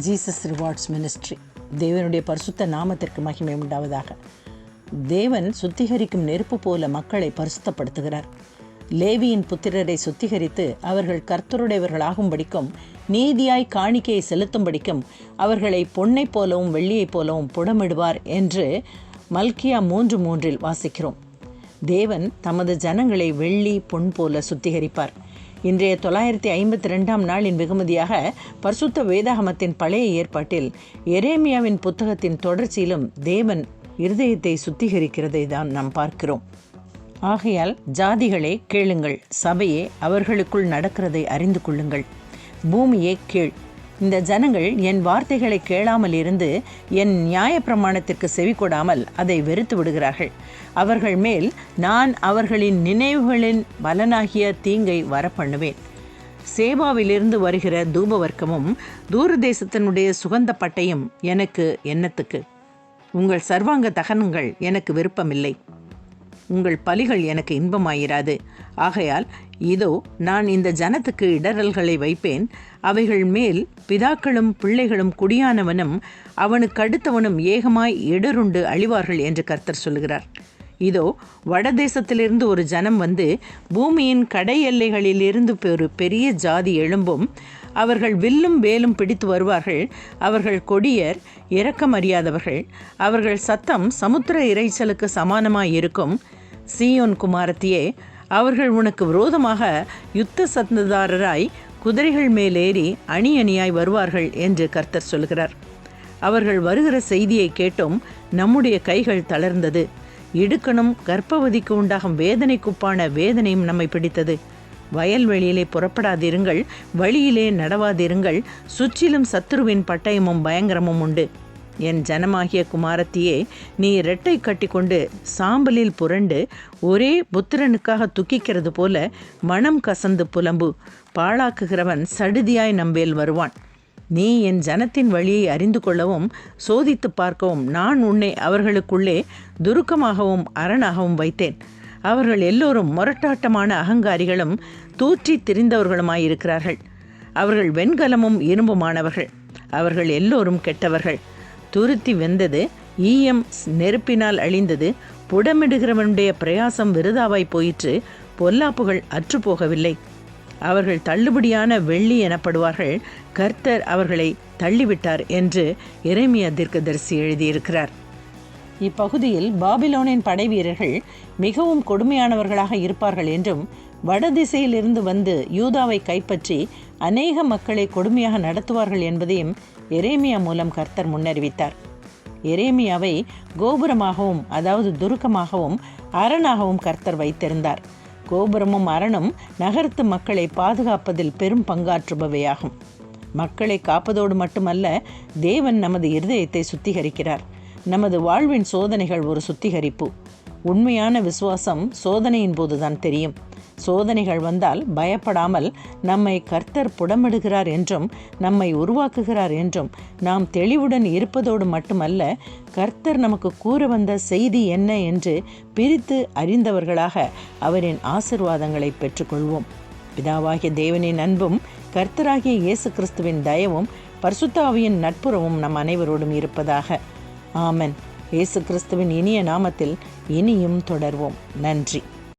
Jesus rewards ministry. தேவனுடைய பரிசுத்த நாமத்திற்கு மகிமை உண்டாவதாக. தேவன் சுத்திகரிக்கும் நெருப்பு போல மக்களை பரிசுத்தப்படுத்துகிறார். லேவியின் புத்திரரை சுத்திகரித்து அவர்கள் கர்த்தருடையவர்களாகும்படிக்கும் நீதியாய் காணிக்கையை செலுத்தும்படிக்கும் அவர்களை பொன்னைப் போலவும் வெள்ளியைப் போலவும் புடமிடுவார் என்று மல்கியா 3:3 வாசிக்கிறோம். தேவன் தமது ஜனங்களை வெள்ளி பொன் போல சுத்திகரிப்பார். இன்றைய 952ஆம் நாளின் வெகுமதியாக பரிசுத்த வேதாகமத்தின் பழைய ஏற்பாட்டில் எரேமியாவின் புத்தகத்தின் தொடர்ச்சியிலும் தேவன் இருதயத்தை சுத்திகரிக்கிறதை தான் நாம் பார்க்கிறோம். ஆகையால் ஜாதிகளே கேளுங்கள், சபையே அவர்களுக்குள் நடக்கிறதை அறிந்து கொள்ளுங்கள், பூமியே கேள். இந்த ஜனங்கள் என் வார்த்தைகளை கேளாமல் இருந்து என் நியாயப்பிரமாணத்திற்கு செவிகொடாமல் அதை வெறுத்து விடுகிறார்கள். அவர்கள் மேல் நான் அவர்களின் நினைவுகளின் பலனாகிய தீங்கை வரப்பண்ணுவேன். சேபாவிலிருந்து வருகிற தூபவர்க்கமும் தூரதேசத்தினுடைய சுகந்த பட்டையும் எனக்கு என்னத்துக்கு? உங்கள் சர்வாங்க தகனங்கள் எனக்கு விருப்பமில்லை, உங்கள் பலிகள் எனக்கு இன்பமாயிராது. ஆகையால் இதோ நான் இந்த ஜனத்துக்கு இடரல்களை வைப்பேன், அவைகள் மேல் பிதாக்களும் பிள்ளைகளும் குடியானவனும் அவனுக்கு அடுத்தவனும் ஏகமாய் இடருண்டு அழிவார்கள் என்று கர்த்தர் சொல்கிறார். இதோ வடதேசத்திலிருந்து ஒரு ஜனம் வந்து பூமியின் கடை எல்லைகளிலிருந்து ஒரு பெரிய ஜாதி எழும்பும். அவர்கள் வில்லும் வேலும் பிடித்து வருவார்கள். அவர்கள் கொடியர், இரக்கமறியாதவர்கள். அவர்கள் சத்தம் சமுத்திர இரைச்சலுக்கு சமானமாயிருக்கும். சீயோன் குமாரத்தியே, அவர்கள் உனக்கு விரோதமாக யுத்த சந்ததாரராய் குதிரைகள் மேலேறி அணி அணியாய் வருவார்கள் என்று கர்த்தர் சொல்கிறார். அவர்கள் வருகிற செய்தியை கேட்டும் நம்முடைய கைகள் தளர்ந்தது. இடுக்கணும் கர்ப்பவதிக்கு உண்டாகும் வேதனைக்குப்பான வேதனையும் நம்மை பிடித்தது. வயல்வெளியிலே புறப்படாதிருங்கள், வழியிலே நடவாதிருங்கள், சுற்றிலும் சத்துருவின் பட்டயமும் பயங்கரமும் உண்டு. என் ஜனமாகிய குமாரத்தியே, நீ இரட்டை கட்டி கொண்டு சாம்பலில் புரண்டு ஒரே புத்திரனுக்காக துக்கிக்கிறது போல மனம் கசந்து புலம்பு. பாழாக்குகிறவன் சடுதியாய் நம்பேல் வருவான். நீ என் ஜனத்தின் வழியை அறிந்து கொள்ளவும் சோதித்து பார்க்கவும் நான் உன்னை அவர்களுக்குள்ளே துருக்கமாகவும் அரணாகவும் வைத்தேன். அவர்கள் எல்லோரும் முரட்டாட்டமான அகங்காரிகளும் தூற்றி திரிந்தவர்களுமாயிருக்கிறார்கள். அவர்கள் வெண்கலமும் இரும்புமானவர்கள். அவர்கள் எல்லோரும் கெட்டவர்கள். துருத்தி வெந்தது, ஈயம் நெருப்பினால் அழிந்தது. புடமிடுகிறவனுடைய பிரயாசம் விருதாவாய் போயிற்று, பொல்லாப்புகள் அற்றுப்போகவில்லை. அவர்கள் தள்ளுபடியான வெள்ளி எனப்படுவார்கள். கர்த்தர் அவர்களை தள்ளிவிட்டார் என்று எரேமியா தீர்க்கதரிசி எழுதியிருக்கிறார். இப்பகுதியில் பாபிலோனின் படை வீரர்கள் மிகவும் கொடுமையானவர்களாக இருப்பார்கள் என்றும், வடதிசையிலிருந்து வந்து யூதாவை கைப்பற்றி அநேக மக்களை கொடுமையாக நடத்துவார்கள் என்பதையும் எரேமியா மூலம் கர்த்தர் முன்னறிவித்தார். எரேமியாவை கோபுரமாகவும், அதாவது துருக்கமாகவும் அரணாகவும் கர்த்தர் வைத்திருந்தார். கோபுரமும் அரணும் நகரத்து மக்களை பாதுகாப்பதில் பெரும் பங்காற்றுபவையாகும். மக்களை காப்பதோடு மட்டுமல்ல, தேவன் நமது இருதயத்தை சுத்திகரிக்கிறார். நமது வாழ்வின் சோதனைகள் ஒரு சுத்திகரிப்பு. உண்மையான விசுவாசம் சோதனையின் போதுதான் தெரியும். சோதனைகள் வந்தால் பயப்படாமல் நம்மை கர்த்தர் புடமிடுகிறார் என்றும் நம்மை உருவாக்குகிறார் என்றும் நாம் தெளிவுடன் இருப்பதோடு மட்டுமல்ல, கர்த்தர் நமக்கு கூற வந்த செய்தி என்ன என்று பிரித்து அறிந்தவர்களாக அவரின் ஆசீர்வாதங்களை பெற்றுக்கொள்வோம். பிதாவாகிய தேவனின் அன்பும் கர்த்தராகிய இயேசு கிறிஸ்துவின் தயவும் பரிசுத்த ஆவியின் நட்புறவும் நம் அனைவரோடும் இருப்பதாக. ஆமென். இயேசு கிறிஸ்துவின் இனிய நாமத்தில் இனியும் தொடர்வோம். நன்றி.